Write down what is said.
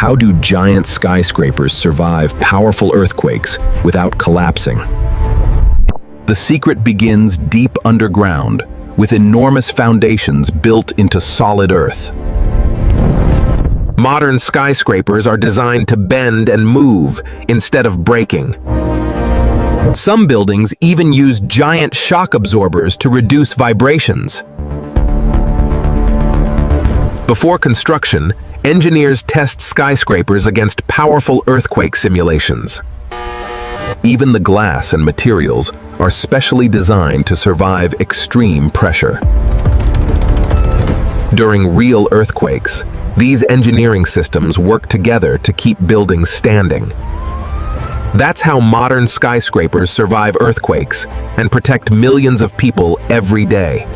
How do giant skyscrapers survive powerful earthquakes without collapsing? The secret begins deep underground, with enormous foundations built into solid earth. Modern skyscrapers are designed to bend and move instead of breaking. Some buildings even use giant shock absorbers to reduce vibrations. Before construction, engineers test skyscrapers against powerful earthquake simulations. Even the glass and materials are specially designed to survive extreme pressure. During real earthquakes, these engineering systems work together to keep buildings standing. That's how modern skyscrapers survive earthquakes and protect millions of people every day.